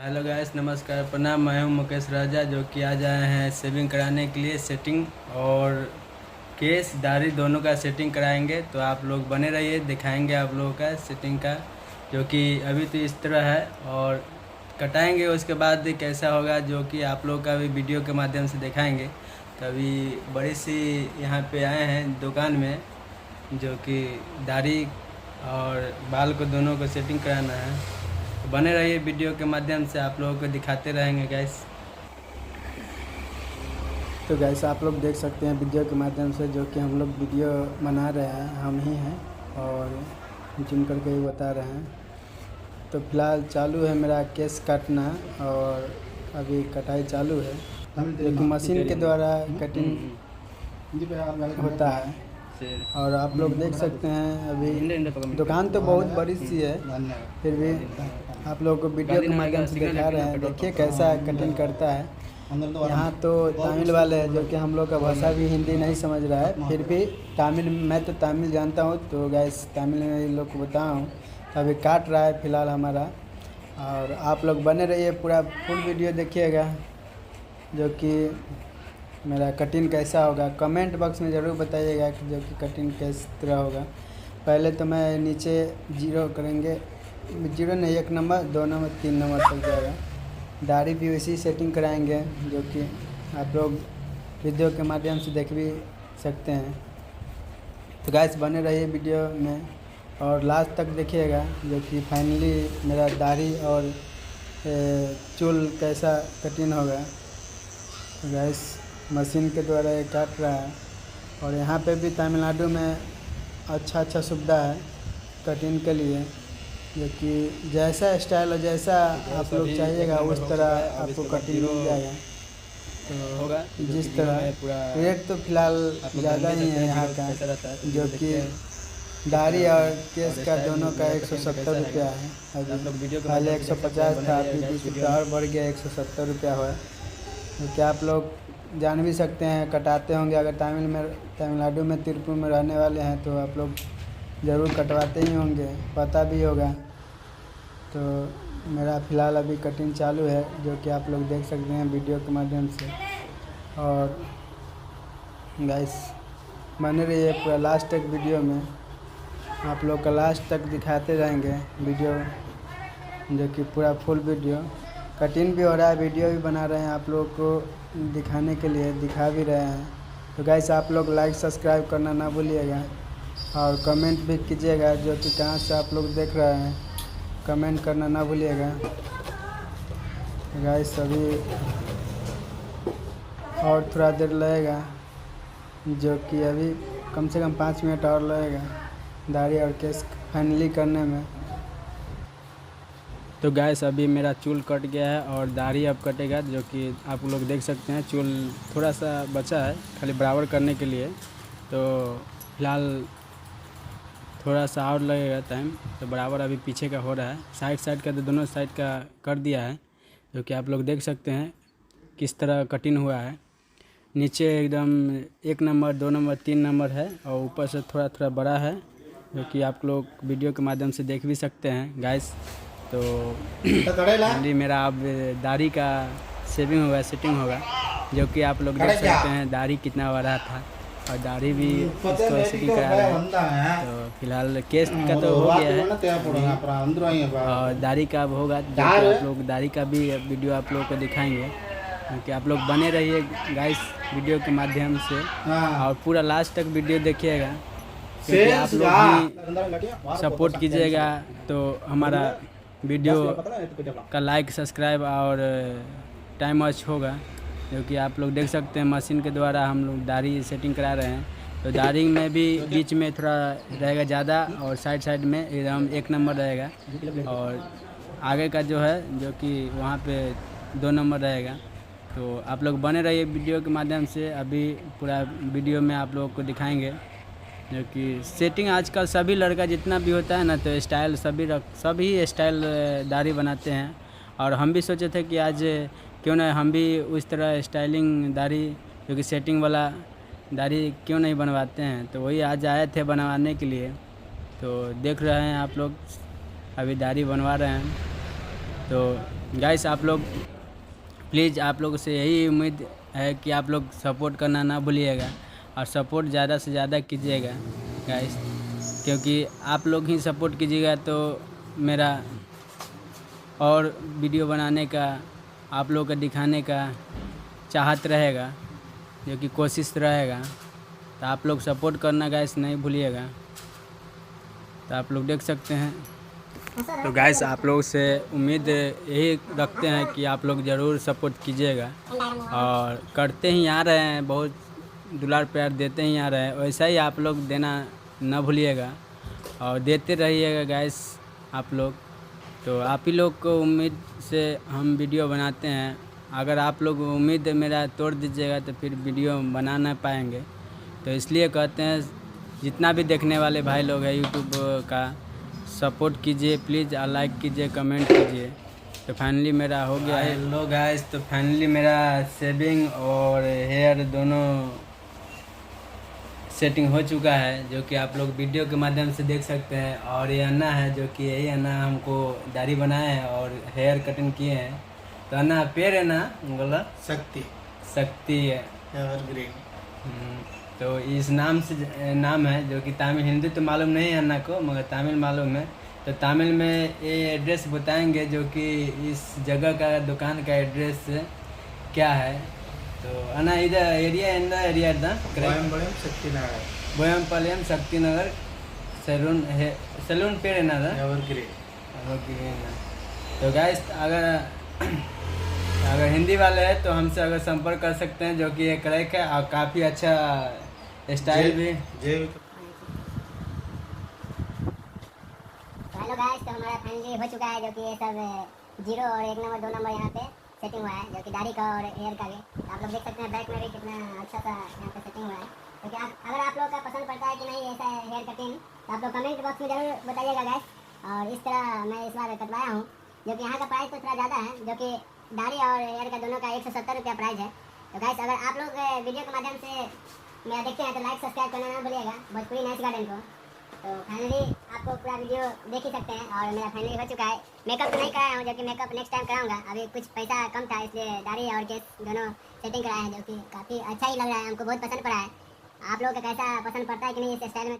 Hello guys, नमस्कार, प्रणाम। मैं हूं मुकेश राजा, जो कि आज आए हैं शेविंग कराने के लिए। सेटिंग और केस दाढ़ी दोनों का सेटिंग कराएंगे, तो आप लोग बने रहिए, दिखाएंगे आप लोगों का सेटिंग का, जो कि अभी तो इस तरह है और कटाएंगे उसके बाद कैसा होगा, जो कि आप लोग का भी वीडियो के माध्यम से दिखाएंगे। तो अभी बड़ी सी यहाँ पे आए हैं दुकान में, जो कि दाढ़ी और बाल को दोनों को सेटिंग कराना है। तो बने रहिए, वीडियो के माध्यम से आप लोगों को दिखाते रहेंगे गैस। तो गैस आप लोग देख सकते हैं वीडियो के माध्यम से, जो कि हम लोग वीडियो बना रहे हैं, हम ही हैं और जिम करके ही बता रहे हैं। तो फिलहाल चालू है मेरा केस काटना और अभी कटाई चालू है, जो कि मशीन के द्वारा कटिंग होता है। और आप लोग देख सकते हैं अभी दुकान तो बहुत बड़ी सी है, फिर भी आप लोगों को वीडियो के माध्यम से दिखा रहे हैं। देखिए कैसा कटिंग करता है। यहाँ तो तमिल वाले हैं, जो कि हम लोग का भाषा भी हिंदी नहीं समझ रहा है, फिर भी तमिल, मैं तो तमिल जानता हूँ, तो गैस तमिल में इन लोग को बता रहा हूँ। तो अभी काट रहा है फिलहाल हमारा, और आप लोग बने रहिए, पूरा फुल वीडियो देखिएगा, जो कि मेरा कटिंग कैसा होगा। कमेंट बॉक्स में ज़रूर बताइएगा कि जो कि कटिंग किस तरह होगा। पहले तो मैं नीचे जीरो करेंगे, जीरो नहीं, 1 नंबर, 2 नंबर, 3 नंबर तक जाएगा। दाढ़ी भी वैसी सेटिंग कराएंगे, जो कि आप लोग वीडियो के माध्यम से देख भी सकते हैं। तो गाइस बने रहिए वीडियो में और लास्ट तक देखिएगा, जो कि फाइनली मेरा दाढ़ी और चूल कैसा कटिंग होगा। तो गाइस मशीन के द्वारा ये काट रहा है, और यहाँ पे भी तमिलनाडु में अच्छा सुविधा है कटिंग के लिए, जो कि जैसा स्टाइल और जैसा आप लोग चाहिएगा उस तरह आपको कटिंग मिल जाएगा। तो होगा जिस तरह रेट तो फिलहाल ज़्यादा ही है यहाँ का, जो कि दाढ़ी और केस का दोनों का 170 रुपया है। अभी पहले 150 था, अभी 20 रुपया और बढ़ गया, 170 रुपया हुआ। तो क्या आप लोग जान भी सकते हैं, कटाते होंगे अगर तमिलनाडु में तिरुपुर में रहने वाले हैं, तो आप लोग ज़रूर कटवाते ही होंगे, पता भी होगा। तो मेरा फ़िलहाल अभी कटिंग चालू है, जो कि आप लोग देख सकते हैं वीडियो के माध्यम से। और गाइस बने रहिए पूरा लास्ट तक वीडियो में, आप लोग का लास्ट तक दिखाते रहेंगे वीडियो, जो कि पूरा फुल वीडियो कटिंग भी हो रहा है, वीडियो भी बना रहे हैं, आप लोगों को दिखाने के लिए दिखा भी रहे हैं। तो गाइस आप लोग लाइक सब्सक्राइब करना ना भूलिएगा, और कमेंट भी कीजिएगा, जो कि कहाँ से आप लोग देख रहे हैं, कमेंट करना ना भूलिएगा। तो गाइस अभी और थोड़ा देर लगेगा, जो कि अभी कम से कम 5 मिनट और लगेगा दाढ़ी और केस फाइनली करने में। तो गैस अभी मेरा चूल कट गया है और दाढ़ी अब कटेगा, जो कि आप लोग देख सकते हैं। चूल थोड़ा सा बचा है खाली बराबर करने के लिए, तो फिलहाल थोड़ा सा और लगेगा टाइम। तो बराबर अभी पीछे का हो रहा है, साइड का तो दोनों साइड का कर दिया है, जो कि आप लोग देख सकते हैं किस तरह कटिंग हुआ है। नीचे एकदम 1 नंबर, 2 नंबर, 3 नंबर है, और ऊपर से थोड़ा बड़ा है, जो कि आप लोग वीडियो के माध्यम से देख भी सकते हैं गाइस। तो फाइनली मेरा अब दाढ़ी का शेविंग होगा, सेटिंग होगा, जो कि आप लोग देख सकते हैं दाढ़ी कितना बड़ा था, और दाढ़ी भी इसको सेटिंग करा रहे हैं। तो फिलहाल केस का तो हो गया है, और दाढ़ी का अब होगा, जो कि आप लोग दाढ़ी का भी वीडियो आप लोगों को दिखाएंगे, क्योंकि आप लोग बने रहिए गाइस वीडियो के माध्यम से, और पूरा लास्ट तक वीडियो देखिएगा, क्योंकि आप लोग भी सपोर्ट कीजिएगा तो हमारा वीडियो का लाइक सब्सक्राइब और टाइम वॉच होगा। जो कि आप लोग देख सकते हैं मशीन के द्वारा हम लोग दाढ़ी सेटिंग करा रहे हैं। तो दाढ़ी में भी बीच में थोड़ा रहेगा ज़्यादा, और साइड में एकदम 1 नंबर रहेगा, और आगे का जो है, जो कि वहाँ पे 2 नंबर रहेगा। तो आप लोग बने रहिए वीडियो के माध्यम से, अभी पूरा वीडियो में आप लोगों को दिखाएंगे, जो कि सेटिंग आजकल सभी लड़का जितना भी होता है ना, तो स्टाइल सभी स्टाइल दाढ़ी बनाते हैं। और हम भी सोचे थे कि आज क्यों ना हम भी उस तरह स्टाइलिंग दाढ़ी, जो कि सेटिंग वाला दाढ़ी क्यों नहीं बनवाते हैं। तो वही आज आए थे बनवाने के लिए। तो देख रहे हैं आप लोग, अभी दाढ़ी बनवा रहे हैं। तो गाइस आप लोग प्लीज़, आप लोगों से यही उम्मीद है कि आप लोग सपोर्ट करना ना भूलिएगा और सपोर्ट ज़्यादा से ज़्यादा कीजिएगा गाइस, क्योंकि आप लोग ही सपोर्ट कीजिएगा तो मेरा और वीडियो बनाने का, आप लोग को दिखाने का चाहत रहेगा, जो कि कोशिश रहेगा। तो आप लोग सपोर्ट करना गाइस नहीं भूलिएगा। तो आप लोग देख सकते हैं। तो गाइस आप लोग से उम्मीद यही रखते हैं कि आप लोग ज़रूर सपोर्ट कीजिएगा और करते ही आ रहे हैं, बहुत दुलार प्यार देते ही आ रहे हैं, वैसा ही आप लोग देना न भूलिएगा और देते रहिएगा गाइस आप लोग। तो आप ही लोग को उम्मीद से हम वीडियो बनाते हैं। अगर आप लोग उम्मीद मेरा तोड़ दीजिएगा तो फिर वीडियो बना ना पाएंगे। तो इसलिए कहते हैं जितना भी देखने वाले भाई लोग हैं यूट्यूब का, सपोर्ट कीजिए प्लीज़ और लाइक कीजिए, कमेंट कीजिए। तो फाइनली मेरा हो गया है। हेलो गाइस, तो फाइनली मेरा शेविंग और हेयर दोनों सेटिंग हो चुका है, जो कि आप लोग वीडियो के माध्यम से देख सकते हैं। और ये अन्ना है, जो कि यही अन्ना हमको दाढ़ी बनाए हैं और हेयर कटिंग किए हैं। तो अन्ना पेड़ है ना बोला शक्ति है एवरग्रीन। तो इस नाम से नाम है, जो कि तमिल, हिंदी तो मालूम नहीं है अन्ना को, मगर तमिल मालूम है। तो तमिल में ये एड्रेस बताएंगे, जो कि इस जगह का दुकान का एड्रेस क्या है। तो अन्ना इधर एरिया बोयमपालयम शक्ति नगर सैलून पेड़ है ना एवरग्रीन। तो गाइस अगर हिंदी वाले हैं तो हमसे अगर संपर्क कर सकते हैं, जो कि ये क्रैक है और काफ़ी अच्छा स्टाइल भी। हेलो गाइस, तो हमारा फाइनली हो चुका है, जो कि ये सब 0 और 1 नंबर 2 नंबर यहाँ पे सेटिंग हुआ है, जो कि दाढ़ी का और हेयर का भी। तो आप लोग देख सकते हैं बैक में भी कितना अच्छा सा यहाँ पे सेटिंग हुआ है। तो क्या अगर आप लोगों का पसंद पड़ता है कि नहीं ऐसा हेयर कटिंग, तो आप लोग कमेंट बॉक्स में ज़रूर बताइएगा गाइस। और इस तरह मैं इस बार कटवाया हूँ, जो कि यहाँ का प्राइस तो थोड़ा ज़्यादा है, जो कि दाढ़ी और हेयर का दोनों का 170 रुपया प्राइस है। तो गाइस अगर आप लोग वीडियो के माध्यम से मेरा देखते हैं तो लाइक सब्सक्राइब करना ना भूलिएगा भोजपुरी नाइस गार्डन को। तो फाइनली आपको पूरा वीडियो देख ही सकते हैं और मेरा फाइनली हो चुका है। मेकअप तो नहीं कराया हूँ, जो कि मेकअप नेक्स्ट टाइम कराऊंगा। अभी कुछ पैसा कम था, इसलिए दाढ़ी और केस दोनों सेटिंग कराए हैं, जो कि काफ़ी अच्छा ही लग रहा है, हमको बहुत पसंद पड़ा है। आप लोगों का कैसा पसंद पड़ता है कि नहीं इस स्टाइल में